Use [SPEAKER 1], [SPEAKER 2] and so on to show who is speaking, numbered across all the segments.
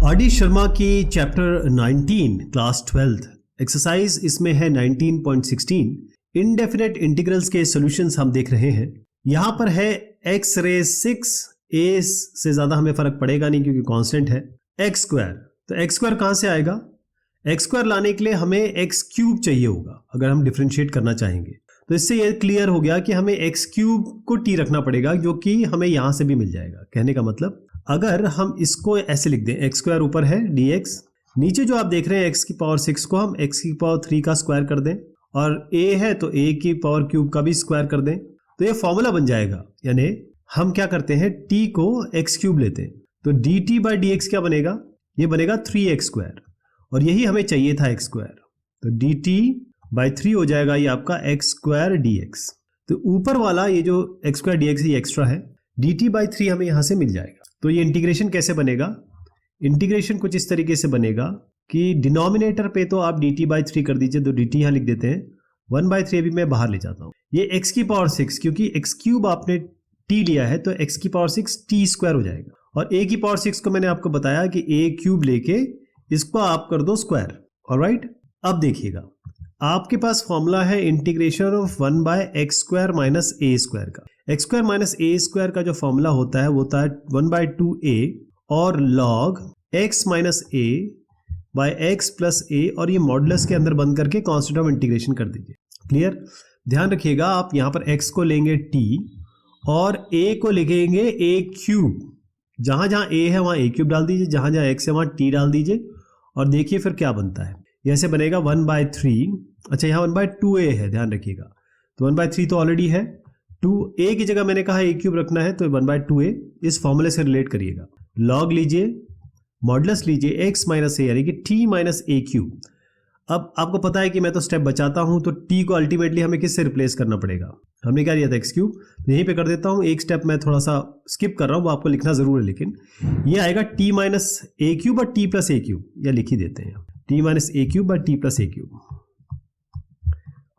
[SPEAKER 1] RD. Sharma की chapter 19 class 12th exercise इसमें है 19.16 इनडेफिनेट इंटीग्रल्स के सॉल्यूशंस हम देख रहे हैं। यहां पर है x रेज 6 a से ज्यादा हमें फर्क पड़ेगा नहीं क्योंकि कांस्टेंट है x स्क्वायर। तो x स्क्वायर कहां से आएगा? x स्क्वायर लाने के लिए हमें x क्यूब चाहिए होगा अगर हम डिफरेंशिएट करना चाहेंगे। तो इससे ये क्लियर हो गया कि हमें x क्यूब को t रखना पड़ेगा जो कि हमें यहां से भी मिल जाएगा। कहने का मतलब अगर हम इसको ऐसे लिख दें x स्क्वायर ऊपर है dx, नीचे जो आप देख रहे हैं x की पावर 6 को हम x की पावर 3 का स्क्वायर कर दें और a है तो a की पावर क्यूब का भी स्क्वायर कर दें तो ये फॉर्मूला बन जाएगा। यानी हम क्या करते हैं t को x क्यूब लेते हैं तो dt बाई dx क्या बनेगा? ये बनेगा 3x स्क्वायर और यही हमें चाहिए था x स्क्वायर। तो dt बाई 3 हो जाएगा ये आपका x स्क्वायर dx। तो ऊपर वाला ये जो x स्क्वायर dx ये एक्स्ट्रा है, dt बाई 3 हमें यहां से मिल जाएगा। तो ये इंटीग्रेशन कैसे बनेगा? इंटीग्रेशन कुछ इस तरीके से बनेगा कि डिनोमिनेटर पे तो आप dt बाई 3 कर दीजिए, तो dt यहां लिख देते हैं, 1/3 भी मैं बाहर ले जाता हूं। ये x की पावर 6 क्योंकि x क्यूब आपने t लिया है तो x की पावर 6 t स्क्वायर हो जाएगा और a की पावर 6 को मैंने आपको बताया कि a क्यूब लेके इसको आप कर दो स्क्वायर। ऑलराइट, अब देखिएगा आपके पास फॉर्मूला है integration of 1/x square minus a square का। x square minus a square का जो फॉर्मूला होता है वो होता है 1/2a और log x minus a by x plus a और ये मॉडुलस के अंदर बंद करके कांस्टेंट ऑफ इंटीग्रेशन कर दीजिए। क्लियर? ध्यान रखिएगा आप यहाँ पर x को लेंगे t और a को लिखेंगे a क्यूब। जहां जहां a है वहां a क्यूब डाल दीजिए, जहां जहां x है वहां t डाल दीजिए और देखिए फिर क्या बनता है। यहां से बनेगा 1/3। अच्छा यहाँ 1/2a है, ध्यान रखिएगा। तो 1/3 तो ऑलरेडी है, 2a की जगह मैंने कहा a क्यूब रखना है तो 1/2a इस फॉर्मूले से रिलेट करिएगा। लॉग लीजिए, मॉडुलस लीजिए x माइनस a यानी कि t माइनस a क्यूब। अब आपको पता है कि मैं तो स्टेप बचाता हूं तो t को अल्टीमेटली हमें किससे रिप्लेस करना पड़ेगा? हमने क्या लिया था x क्यूब, तो यहीं पे कर देता हूं। एक स्टेप मैं थोड़ा सा स्किप कर रहा हूं, वो आपको लिखना जरूर है, लेकिन ये आएगा t माइनस a क्यूब और t प्लस a क्यूब, या लिख ही देते हैं t minus a cube by t plus a cube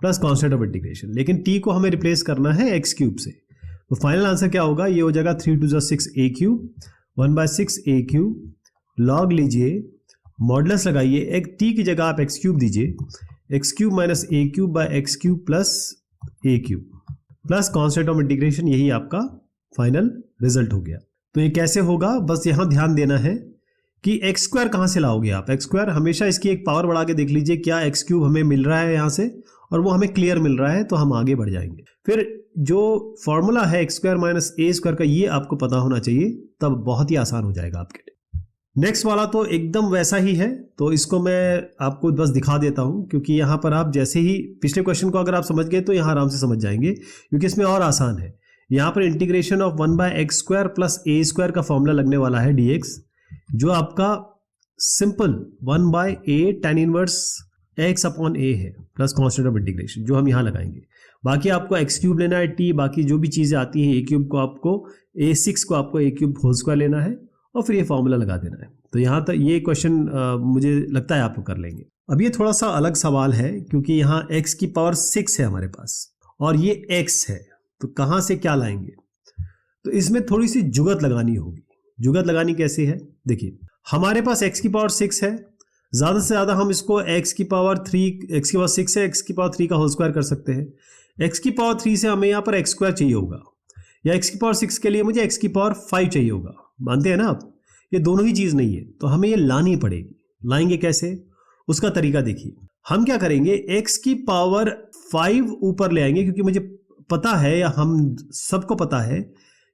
[SPEAKER 1] plus constant of integration. लेकिन t को हमें रिप्लेस करना है x क्यूब से, तो फाइनल आंसर क्या होगा? ये हो जाएगा 3 2 6 a cube 1/6 a cube. Log लीजिए, मॉडुलस लगाइए, एक t की जगह आप x क्यूब दीजिए, x cube minus a cube by x cube plus a cube plus constant of integration. यही आपका फाइनल रिजल्ट हो गया। तो ये कैसे होगा? बस यहां ध्यान देना है कि x स्क्वायर कहां से लाओगे आप? x स्क्वायर हमेशा इसकी एक पावर बढ़ा के देख लीजिए, क्या x क्यूब हमें मिल रहा है यहां से और वो हमें क्लियर मिल रहा है तो हम आगे बढ़ जाएंगे। फिर जो फॉर्मूला है x square minus a square का, ये आपको पता होना चाहिए, तब बहुत ही आसान हो जाएगा आपके लिए। नेक्स्ट वाला तो एकदम वैसा ही है, तो इसको मैं आपको बस दिखा देता हूं क्योंकि यहां पर आप जैसे ही पिछले क्वेश्चन को अगर आप समझ गए तो यहां आराम से समझ जाएंगे क्योंकि इसमें और आसान है। यहां पर integration of 1/x square plus a square का फॉर्मूला लगने वाला है dx, जो आपका simple 1/a tan inverse x upon a है प्लस कांस्टेंट ऑफ इंटीग्रेशन जो हम यहां लगाएंगे। बाकी आपको x क्यूब लेना है, t, बाकी जो भी चीजें आती हैं a क्यूब को आपको a6 को आपको a क्यूब होल स्क्वायर लेना है और फिर ये फॉर्मूला लगा देना है। तो यहाँ तक ये क्वेश्चन मुझे लगता है आप लोग कर लेंगे। अब ये थोड़ा सा अलग सवाल है क्योंकि यहाँ x की पावर 6 है हमारे पास और ये x है, तो कहाँ से क्या लाएंगे? तो इसमें थोड़ी सी जुगत लगानी होगी। जुगत लगानी कैसे है? देखिए हमारे पास x की पावर 6 है, ज्यादा से ज्यादा हम इसको x की पावर 6 है, x की पावर 3 का होल स्क्वायर कर सकते हैं। x की पावर 3 से हमें यहाँ पर x स्क्वायर चाहिए होगा, या x की पावर 6 के लिए मुझे x की पावर 5 चाहिए होगा। मानते हैं ना आप? ये दोनों ही चीज नहीं है तो हमें ये लानी पड़ेगी। लाएंगे कैसे? उसका तरीका देखिए। हम क्या करेंगे, x की पावर 5 ऊपर ले आएंगे क्योंकि मुझे पता है, या हम सबको पता है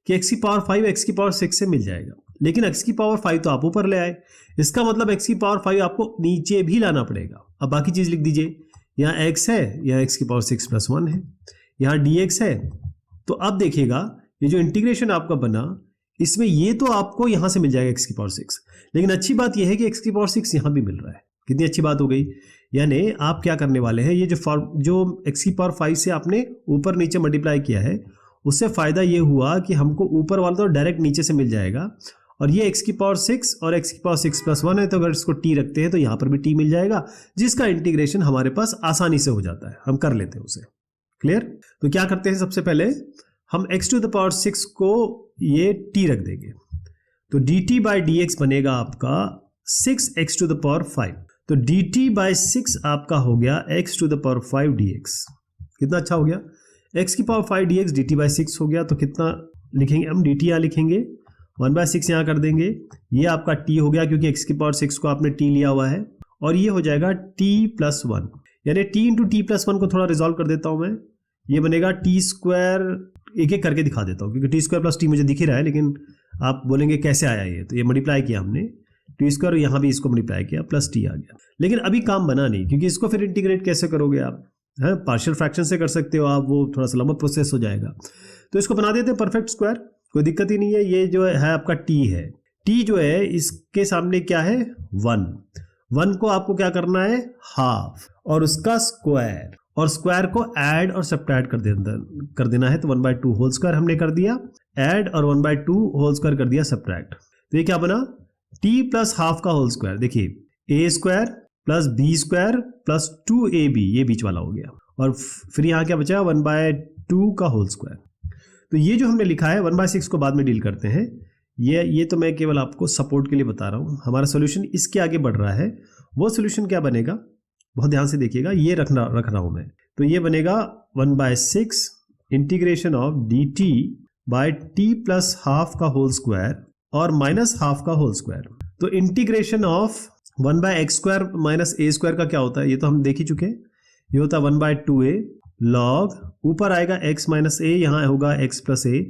[SPEAKER 1] कि x की पावर 5 x की पावर 6 से मिल जाएगा, लेकिन x की पावर 5 तो आप ऊपर ले आए, इसका मतलब x की पावर 5 आपको नीचे भी लाना पड़ेगा। अब बाकी चीज लिख दीजिए, यहाँ x है, यहाँ x की पावर 6 प्लस 1 है, यहाँ dx है। तो अब देखिएगा ये जो इंटीग्रेशन आपका बना, इसमें ये तो आपको यहां से मिल जाएगा x की पावर 6, लेकिन अच्छी बात यह है कि x की पावर 6 यहां भी मिल रहा है। कितनी अच्छी बात हो गई। यानी आप क्या करने वाले हैं, ये जो x की पावर 5 से आपने ऊपर नीचे मल्टीप्लाई किया है, उससे फायदा ये हुआ कि हमको ऊपर वाला तो डायरेक्ट नीचे से मिल जाएगा और ये x की पावर 6 और x की पावर 6 प्लस 1 है, तो अगर इसको t रखते हैं तो यहां पर भी t मिल जाएगा, जिसका इंटीग्रेशन हमारे पास आसानी से हो जाता है। हम कर लेते हैं उसे। क्लियर? तो क्या करते हैं, सबसे पहले हम x टू द पावर 6 को ये t रख देंगे, तो dt बाई dx बनेगा आपका 6x टू द पावर 5। तो dt बाय 6 आपका हो गया x to the power 5 dx। कितना अच्छा हो गया, x की पावर 5 dx dt बाय 6 हो गया। तो कितना लिखेंगे हम, dt यहाँ लिखेंगे, 1/6 यहाँ कर देंगे, ये आपका t हो गया क्योंकि x की पावर 6 को आपने t लिया हुआ है, और ये हो जाएगा t प्लस 1, यानी t इंटू टी प्लस 1 को थोड़ा रिजॉल्व कर देता हूँ मैं, ये बनेगा टी स्क्वायर, एक एक करके दिखा देता हूँ क्योंकि टी स्क्वायर प्लस टी मुझे दिख ही रहा है, लेकिन आप बोलेंगे कैसे आया ये, तो ये मल्टीप्लाई किया हमने टी स्क्वायर, यहाँ भी इसको मल्टीप्लाई किया, प्लस टी आ गया। लेकिन अभी काम बना नहीं, क्योंकि इसको फिर इंटीग्रेट कैसे करोगे आप, है पार्शियल फ्रैक्शन से कर सकते हो आप, वो थोड़ा सा लंबा प्रोसेस हो जाएगा। तो इसको बना देते हैं परफेक्ट स्क्वायर, कोई दिक्कत ही नहीं है। ये जो है आपका t है, t जो है इसके सामने क्या है 1 को आपको क्या करना है हाफ, और उसका स्क्वायर, और स्क्वायर को ऐड और सब्ट्रैक्ट कर देना है। तो 1/2 होल स्क्वायर हमने कर दिया ऐड, और 1/2 होल स्क्वायर कर दिया सब्ट्रैक्ट। तो ये क्या बना, t प्लस हाफ का होल स्क्वायर, देखिए a square plus b square plus 2ab, ये बीच वाला हो गया, और फिर यहाँ क्या बचा 1/2 का होल स्क्वायर। तो ये जो हमने लिखा है 1/6 को बाद में डील करते हैं, ये तो मैं केवल आपको सपोर्ट के लिए बता रहा हूँ। हमारा सोल्यूशन इसके आगे बढ़ रहा है, वो सोल्यूशन क्या बनेगा बहुत ध्यान से देखिएगा, ये रख रहा हूँ मैं। तो ये बनेगा 1/6 integration of dt by t plus half का होल स्क्वायर और माइनस हाफ का होल स्क्वायर। तो integration of 1/x square minus a square का क्या होता है, ये तो हम देख ही चुके हैं, ये होता है 1/2a लॉग, ऊपर आएगा x माइनस a, यहाँ होगा x प्लस a,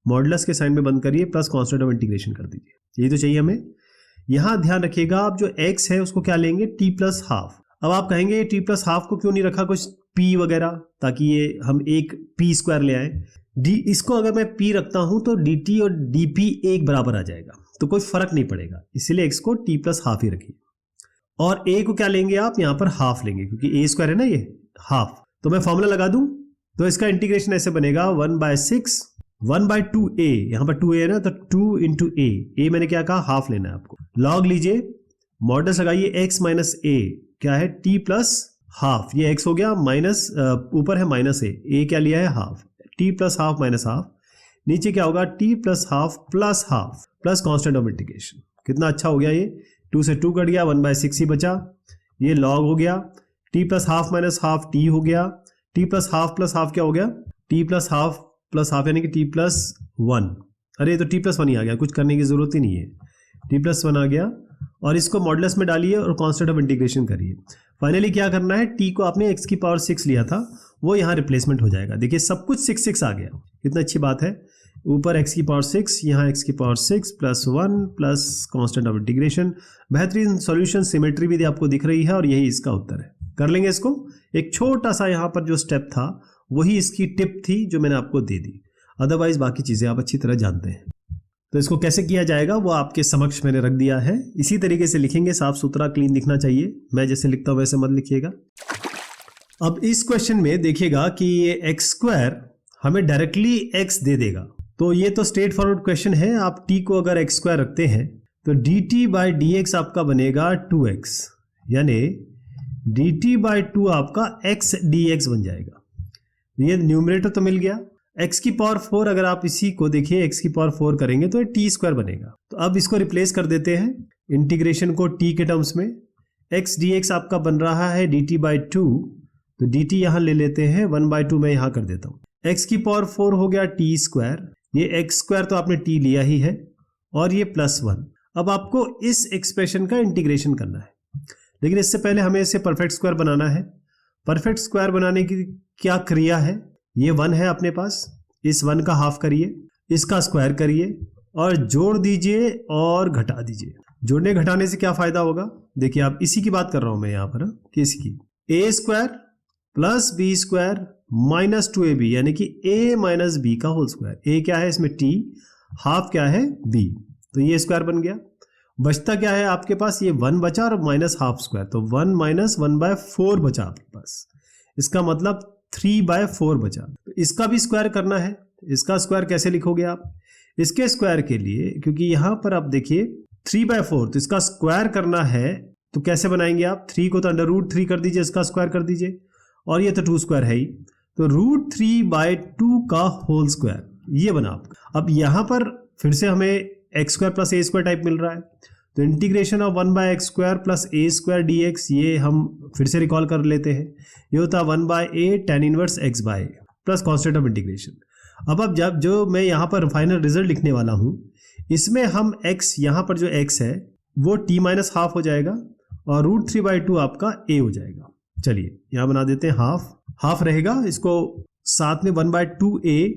[SPEAKER 1] मॉडुलस के साइन में बंद करिए, प्लस कांस्टेंट ऑफ इंटीग्रेशन कर दीजिए, यही तो चाहिए हमें। यहाँ ध्यान रखिएगा आप जो x है उसको क्या लेंगे t प्लस हाफ। अब आप कहेंगे t प्लस हाफ को क्यों नहीं रखा कुछ p वगैरह, ताकि ये हम एक p स्क्वायर ले आए। इसको अगर मैं p रखता हूं तो dt और dp एक बराबर आ जाएगा, तो कोई फर्क नहीं पड़ेगा, इसीलिए x को t प्लस हाफ ही रखिए। और a को क्या लेंगे आप, यहाँ पर हाफ लेंगे क्योंकि a स्क्वायर है ना ये हाफ। तो मैं फॉर्मूला लगा दूं, तो इसका इंटीग्रेशन ऐसे बनेगा 1/6 1/2a, यहाँ पर 2a है ना, तो 2 इंटू a मैंने क्या कहा हाफ लेना है आपको, लॉग लीजिए, मॉडुलस लगाइए x माइनस a क्या है t प्लस हाफ, ये x हो गया, माइनस ऊपर है माइनस a क्या लिया है half, t plus half minus half, नीचे क्या होगा t plus half plus constant of integration. कितना अच्छा हो गया, ये 2 से 2 कट गया, 1/6 ही बचा, ये लॉग हो गया, t plus half minus half t हो गया, t प्लस हाफ क्या हो गया, t प्लस हाफ यानी कि t प्लस 1, अरे तो t प्लस 1 ही आ गया, कुछ करने की जरूरत ही नहीं है, t प्लस 1 आ गया, और इसको मॉडुलस में डालिए और कांस्टेंट ऑफ इंटीग्रेशन करिए। फाइनली क्या करना है, t को आपने x की पावर 6 लिया था, वो यहाँ रिप्लेसमेंट हो जाएगा, देखिए सब कुछ 6 आ गया, कितना अच्छी बात है, ऊपर x की पावर 6, यहाँ x की power 6 plus 1 plus constant of integration. बेहतरीन सॉल्यूशन, सिमेट्री भी आपको दिख रही है, और यही इसका उत्तर है। कर लेंगे इसको, एक छोटा सा यहाँ पर जो स्टेप था वही इसकी टिप थी जो मैंने आपको दे दी, अदरवाइज बाकी चीजें आप अच्छी तरह जानते हैं। तो इसको कैसे किया जाएगा वो आपके समक्ष मैंने रख दिया है, इसी तरीके से लिखेंगे, साफ सुथरा क्लीन दिखना चाहिए, मैं जैसे लिखता हूं वैसे मत लिखिएगा। अब इस क्वेश्चन में देखिएगा कि ये एक्स स्क्वायर हमें डायरेक्टली x दे देगा, तो ये तो स्ट्रेट फॉरवर्ड क्वेश्चन है। आप t को अगर x स्क्वायर रखते हैं तो dt बाई dx आपका बनेगा 2x, यानी dt बाई 2 आपका x dx बन जाएगा। ये न्यूमरेटर तो मिल गया, x की पावर 4 अगर आप इसी को देखिए x की पावर 4 करेंगे तो t स्क्वायर बनेगा। तो अब इसको रिप्लेस कर देते हैं इंटीग्रेशन को t के टर्म्स में, x dx आपका बन रहा है dt बाई 2, तो dt यहां ले लेते हैं, 1/2 मैं यहां कर देता हूं, x की पावर 4 हो गया t स्क्वायर, ये x स्क्वायर तो आपने t लिया ही है, और ये प्लस 1। अब आपको इस एक्सप्रेशन का इंटीग्रेशन करना है, लेकिन इससे पहले हमें इसे परफेक्ट स्क्वायर बनाना है। परफेक्ट स्क्वायर बनाने की क्या क्रिया है, ये 1 है अपने पास, इस 1 का हाफ करिए, इसका स्क्वायर करिए और जोड़ दीजिए और घटा दीजिए। जोड़ने घटाने से क्या फायदा होगा, देखिए आप इसी की बात कर रहा हूं मैं यहाँ पर, कि इसकी a square plus B square minus 2ab, यानी कि a माइनस बी का होल स्क्वायर। a क्या है इसमें t, हाफ क्या है b, तो ये स्क्वायर बन गया। बचता क्या है आपके पास, ये 1 बचा और माइनस हाफ स्क्वायर, तो 1 माइनस 1/4 बचा आपके पास, इसका मतलब 3/4 बचा। तो इसका भी स्क्वायर करना है, इसका स्क्वायर कैसे लिखोगे आप, इसके स्क्वायर के लिए, क्योंकि यहां पर आप देखिए 3/4, तो इसका स्क्वायर करना है, तो कैसे बनाएंगे आप, 3 को तो √3 कर दीजिए, इसका स्क्वायर कर दीजिए, और ये तो 2 स्क्वायर है ही, तो √3/2 का होल स्क्वायर, ये बना आपका। अब यहां पर फिर से हमें x square plus a square type मिल रहा है, तो integration of 1/x² plus a² dx, ये हम फिर से रिकॉल कर लेते हैं, ये होता है 1/a tan inverse x/a plus constant of integration. अब जब जो मैं यहाँ पर फाइनल रिजल्ट लिखने वाला हूँ, इसमें हम x, यहाँ पर जो x है वो t-½ हो जाएगा और √3/2 आपका a हो जाएगा। चलिए यहाँ बना देते हैं हाफ रहेगा, इसको साथ में 1/2a,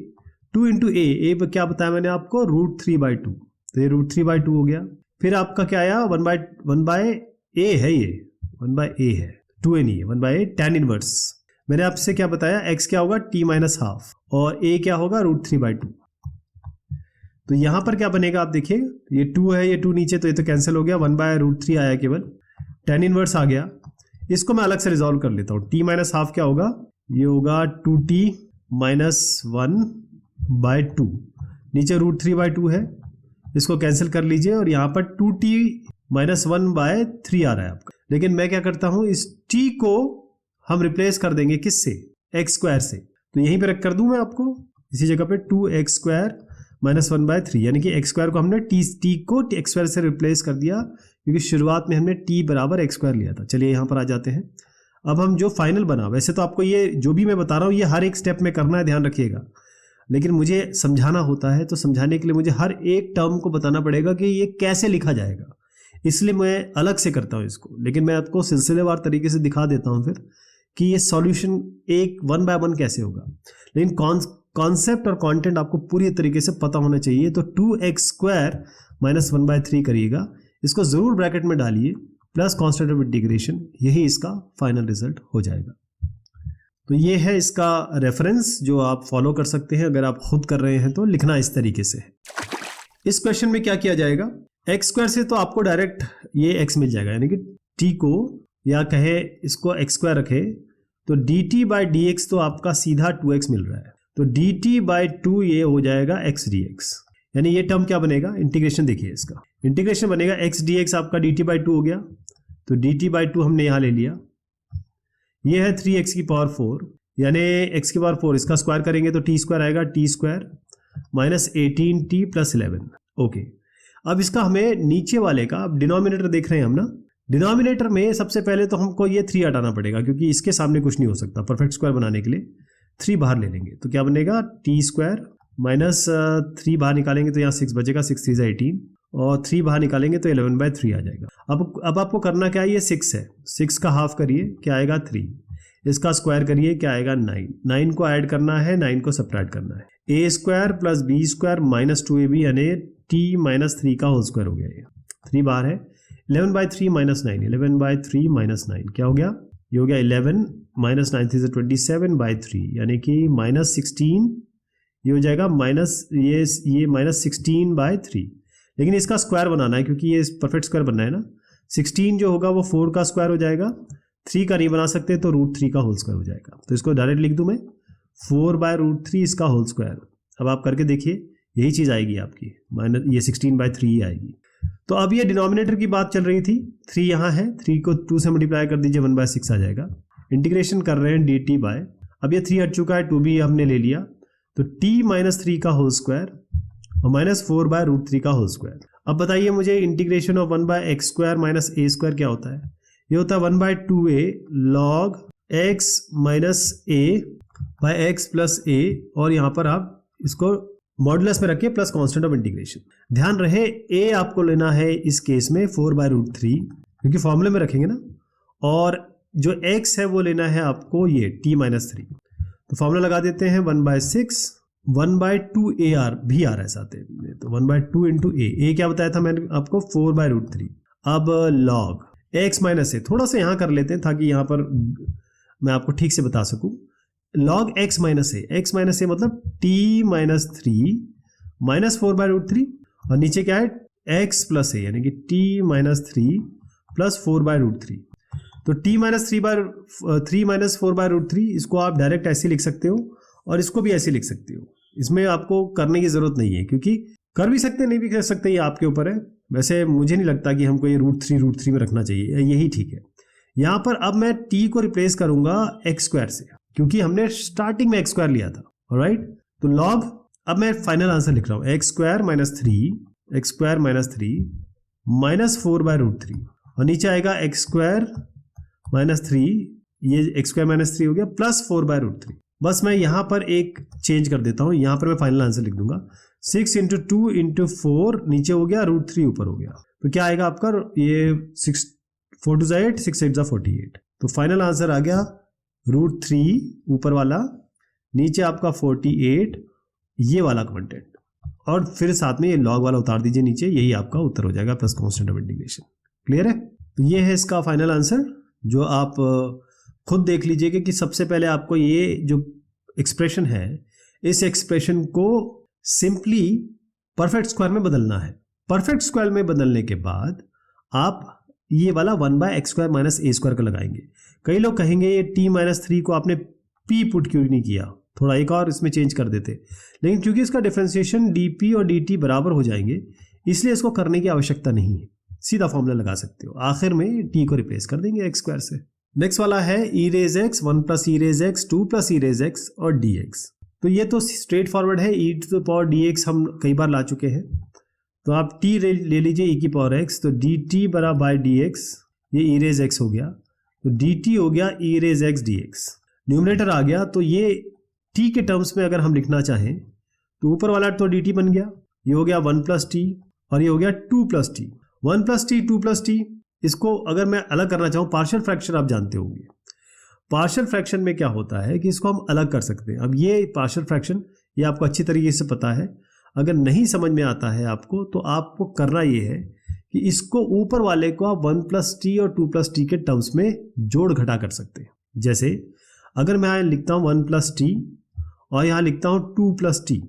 [SPEAKER 1] 2 into a क्या बताया मैंने आपको, √3/2, तो ये √3/2 हो गया। फिर आपका क्या आया, 1/a है, ये 1/a है, 2a नहीं है, 1/a tan इनवर्स। मैंने आपसे क्या बताया, x क्या होगा t-½ और a क्या होगा √3/2। तो यहां पर क्या बनेगा आप देखिए, ये 2 है, ये 2 नीचे, तो ये तो कैंसिल हो गया, 1/√3 आया केवल, tan इनवर्स आ गया। इसको मैं अलग से रिजॉल्व कर लेता हूँ। t-½ क्या होगा, ये होगा 2t - 1/2, नीचे √3/2 है, इसको कैंसिल कर लीजिए और यहाँ पर 2t - 1/3 आ रहा है आपका। लेकिन मैं क्या करता हूँ, इस t को हम रिप्लेस कर देंगे किससे, x² से, तो यहीं पे रख कर दूं मैं आपको, इसी जगह पे 2x² - 1/3, यानी कि x² को हमने t को x² से रिप्लेस कर दिया, क्योंकि शुरुआत में हमने t बराबर x² लिया था। चलिए यहाँ पर आ जाते हैं। अब हम जो फाइनल बना, वैसे तो आपको ये जो भी मैं बता रहा हूँ ये हर एक स्टेप में करना है, ध्यान रखिएगा, लेकिन मुझे समझाना होता है, तो समझाने के लिए मुझे हर एक टर्म को बताना पड़ेगा कि ये कैसे लिखा जाएगा, इसलिए मैं अलग से करता हूँ इसको। लेकिन मैं आपको सिलसिलेवार तरीके से दिखा देता हूँ फिर कि ये सॉल्यूशन एक 1 by 1 कैसे होगा। लेकिन कॉन्सेप्ट और कंटेंट आपको पूरी तरीके से पता होना चाहिए। तो 2x² - 1/3 करिएगा, इसको जरूर ब्रैकेट में डालिए, प्लस कॉन्स्टेंट ऑफ इंटीग्रेशन, यही इसका फाइनल रिजल्ट हो जाएगा। तो ये है इसका रेफरेंस जो आप फॉलो कर सकते हैं, अगर आप खुद कर रहे हैं तो लिखना इस तरीके से। इस क्वेश्चन में क्या किया जाएगा, x² से तो आपको डायरेक्ट ये x मिल जाएगा, यानी कि t को, या कहे इसको x² रखे तो dt/dx तो आपका सीधा 2x मिल रहा है, तो dt/2 ये हो जाएगा x dx, यानी ये टर्म क्या बनेगा, इंटीग्रेशन देखिए इसका, इंटीग्रेशन बनेगा x dx आपका dt/2 हो गया, तो dt/2 हमने यहाँ ले लिया, ये है 3x⁴, यानी x⁴, इसका स्क्वायर करेंगे तो t² आएगा, t² - 18t + 11। ओके, अब इसका हमें नीचे वाले का, अब डिनोमिनेटर देख रहे हैं हम ना, डिनोमिनेटर में सबसे पहले तो हमको ये 3 हटाना पड़ेगा, क्योंकि इसके सामने कुछ नहीं हो सकता। परफेक्ट स्क्वायर बनाने के लिए 3 बाहर ले लेंगे, तो क्या बनेगा, t² - 3 बाहर निकालेंगे तो यहाँ 6 बचेगा, 6 3 18, और 3 बाहर निकालेंगे तो 11/3 आ जाएगा। अब आपको करना क्या है, ये 6 है, 6 का हाफ करिए, क्या आएगा 3, इसका स्क्वायर करिए, क्या आएगा 9, 9 को ऐड करना है, 9 को सब्ट्रैक्ट करना है, a² + b² - 2ab, यानी t - 3 का होल स्क्वायर हो गया, ये 3 बाहर है, 11/3 - 9, 11/3 - 9 क्या हो गया, ये हो गया 11 - 9 3 27/3, यानी कि -16, ये हो जाएगा ये -16/3। लेकिन इसका स्क्वायर बनाना है, क्योंकि ये परफेक्ट स्क्वायर बनना है ना। 16 जो होगा वो 4 का स्क्वायर हो जाएगा, 3 का नहीं बना सकते तो √3 का होल स्क्वायर हो जाएगा। तो इसको डायरेक्ट लिख दूं मैं, 4/√3 इसका होल स्क्वायर। अब आप करके देखिए, यही चीज़ आएगी आपकी, ये 16/3 ही आएगी। तो अब ये डिनोमिनेटर की बात चल रही थी, 3 यहाँ है, 3 को 2 से मल्टीप्लाई कर दीजिए, 1/6 आ जाएगा। इंटीग्रेशन कर रहे हैं dt/, अब ये 3 हट चुका है, 2 भी हमने ले लिया, तो t - 3 का होल स्क्वायर और -4/√3 का होल स्क्वायर। अब बताइए मुझे, इंटीग्रेशन ऑफ 1/x² - a² क्या होता है, ये होता है 1/2a log x - a/x + a, और यहाँ पर आप इसको मॉडुलस में रखिए प्लस कांस्टेंट ऑफ इंटीग्रेशन। ध्यान रहे a आपको लेना है इस केस में 4/√3, क्योंकि फॉर्मूले में रखेंगे ना, और जो x है वो लेना है आपको ये t - 3। तो फॉर्मूला लगा देते हैं, 1/6, 1/2a भी आ रहा है साथ में, तो 1/2 × a क्या बताया था मैंने आपको, 4/√3। अब log x - a, थोड़ा सा यहाँ कर लेते हैं ताकि यहाँ पर मैं आपको ठीक से बता सकूं। log x - a मतलब t - 3 - 4/√3, और नीचे क्या है, x + a, यानी कि t - 3 + 4/√3। तो t - 3 - 4/√3, इसको आप डायरेक्ट ऐसे लिख सकते हो, और इसको भी ऐसे लिख सकते हो, इसमें आपको करने की जरूरत नहीं है, क्योंकि कर भी सकते नहीं भी कर सकते, ये आपके ऊपर है। वैसे मुझे नहीं लगता कि हमको ये √3 में रखना चाहिए, यही ठीक है। यहाँ पर अब मैं t को रिप्लेस करूंगा x² से, क्योंकि हमने स्टार्टिंग में x² लिया था, ऑलराइट। तो log, अब मैं फाइनल आंसर लिख रहा हूँ, x² - 3 -4/√3 और नीचे आएगा x² - 3, ये x² - 3 हो गया +4/√3। बस मैं यहाँ पर एक चेंज कर देता हूँ, यहाँ पर मैं फाइनल आंसर लिख दूंगा 6 × 2 × 4 नीचे हो गया, √3 ऊपर हो गया, तो क्या आएगा आपका, ये 6 4 2 8 6 8 48, तो फाइनल आंसर आ गया √3 ऊपर वाला, नीचे आपका 48 ये वाला कंटेंट, और फिर साथ में ये लॉग वाला उतार दीजिए नीचे, यही आपका उत्तर हो जाएगा plus constant of integration. Clear है? तो ये है इसका फाइनल आंसर, जो आप खुद देख लीजिएगा कि सबसे पहले आपको ये जो एक्सप्रेशन है, इस एक्सप्रेशन को सिंपली परफेक्ट स्क्वायर में बदलना है। परफेक्ट स्क्वायर में बदलने के बाद आप ये वाला 1/x² - a² का लगाएंगे। कई लोग कहेंगे ये t-3 को आपने p पुट क्यों नहीं किया, थोड़ा एक और इसमें चेंज कर देते, लेकिन क्योंकि इसका डिफरेंशिएशन dp और dt बराबर हो जाएंगे, इसलिए इसको करने की आवश्यकता नहीं है, सीधा फॉर्मूला लगा सकते हो, आखिर में t को रिप्लेस कर देंगे x² से। नेक्स्ट वाला है e⁻x 1 + e⁻x 2 + e⁻x और dx। तो ये तो स्ट्रेट फॉरवर्ड है, e⁻dx हम कई बार ला चुके हैं, तो आप t ले लीजिए e⁻x, तो dt/dx ये e⁻x हो गया, तो dt हो गया e⁻x dx। न्यूमरेटर आ गया, तो ये t के टर्म्स में अगर हम लिखना चाहें तो ऊपर वाला तो dt बन गया, ये हो गया 1 + t और ये हो गया 2 + t। 1 + t 2 + t, इसको अगर मैं अलग करना चाहूँ, पार्शियल फ्रैक्शन आप जानते होंगे, पार्शियल फ्रैक्शन में क्या होता है कि इसको हम अलग कर सकते हैं। अब ये पार्शियल फ्रैक्शन ये आपको अच्छी तरीके से पता है, अगर नहीं समझ में आता है आपको, तो आपको करना ये है कि इसको ऊपर वाले को आप 1 + t और 2 + t के टर्म्स में जोड़ घटा कर सकते हैं। जैसे अगर मैं यहाँ लिखता हूँ 1 + t और यहाँ लिखता हूँ 2 + t,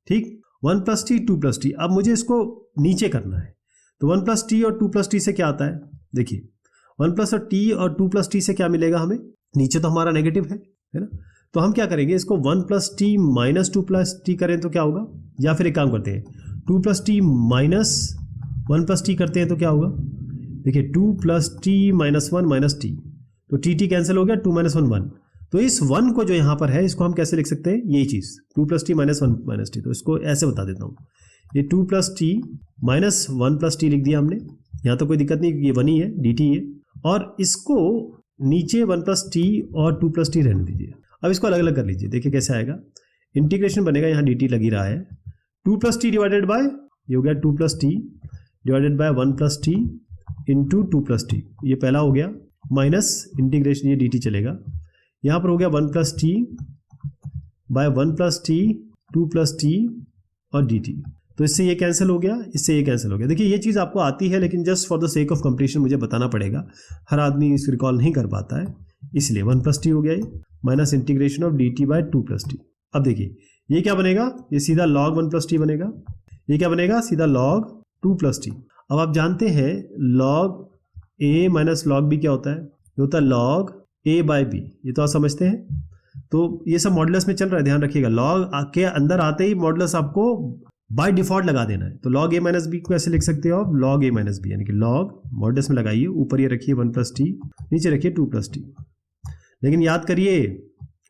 [SPEAKER 1] ठीक, 1 + t 2 + t, अब मुझे इसको नीचे करना है, तो 1 + t और 2 + t से क्या आता है, देखिए 1 + t और 2 + t से क्या मिलेगा हमें, नीचे तो हमारा नेगेटिव है ना, तो हम क्या करेंगे, इसको 1 + t - 2 + t करें तो क्या होगा, या फिर एक काम करते हैं 2 + t - 1 + t करते हैं तो क्या होगा, देखिए 2 + t - 1 - t, तो t कैंसिल हो गया, 2 - 1 1, तो इस 1 को जो यहाँ पर है इसको हम कैसे लिख सकते हैं, यही चीज़ 2 + t - 1 - t, तो इसको ऐसे बता देता हूँ, ये 2 + t - 1 + t लिख दिया हमने, यहाँ तो कोई दिक्कत नहीं, ये 1 ही है, dt है, और इसको नीचे 1 + t और 2 + t रहने दीजिए। अब इसको अलग अलग कर लीजिए, देखिए कैसे आएगा, इंटीग्रेशन बनेगा, यहाँ dt लगी रहा है, 2 + t डिवाइडेड बाय, ये हो गया 2 + t divided by 1 + t into 2 + t, ये पहला हो गया, माइनस इंटीग्रेशन ये dt चलेगा, यहाँ पर हो गया 1 + t बाय 1 + t 2 + t और dt, तो इससे ये कैंसिल हो गया, इससे ये कैंसिल हो गया। देखिए ये चीज़ आपको आती है, लेकिन just for the sake of completion मुझे बताना पड़ेगा, हर आदमी इसको रिकॉल नहीं कर पाता है, इसलिए 1 + t हो गया ये, minus integration of dt by 2 + t। अब देखिए ये क्या बनेगा, ये सीधा log 1 + t बनेगा, ये क्या बनेगा, सीधा log 2 + t। अब आप जानते हैं log a - log b क्या होता है, ये होता है log a/b, ये तो आप समझते हैं, तो ये सब मॉडुलस में चल रहा है, ध्यान रखिएगा, log के अंदर आते ही मॉडुलस आपको बाय डिफॉल्ट लगा देना है, तो log a - b को ऐसे लिख सकते हो आप, log a - b, यानी कि log मॉडुलस में लगाइए, ऊपर ये रखिए 1 + t, नीचे रखिए 2 + t, लेकिन याद करिए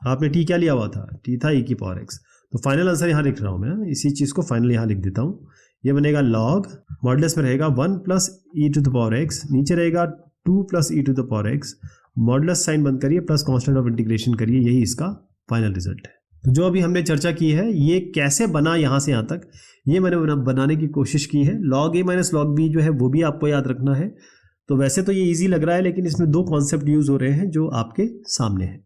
[SPEAKER 1] आपने t क्या लिया हुआ था, t था e⁻x, तो फाइनल आंसर यहाँ लिख रहा हूँ मैं, इसी चीज़ को फाइनल यहाँ लिख देता हूँ, ये बनेगा log मॉडुलस में रहेगा 1 + e⁻x, नीचे रहेगा 2 + e⁻x, मॉडुलस साइन बंद करिए, प्लस कांस्टेंट ऑफ इंटीग्रेशन करिए, यही इसका फाइनल रिजल्ट है। तो जो अभी हमने चर्चा की है, ये कैसे बना यहाँ से यहाँ तक, ये मैंने बनाने की कोशिश की है। log a - log b जो है वो भी आपको याद रखना है। तो वैसे तो ये इजी लग रहा है, लेकिन इसमें दो कॉन्सेप्ट यूज हो रहे हैं जो आपके सामने हैं।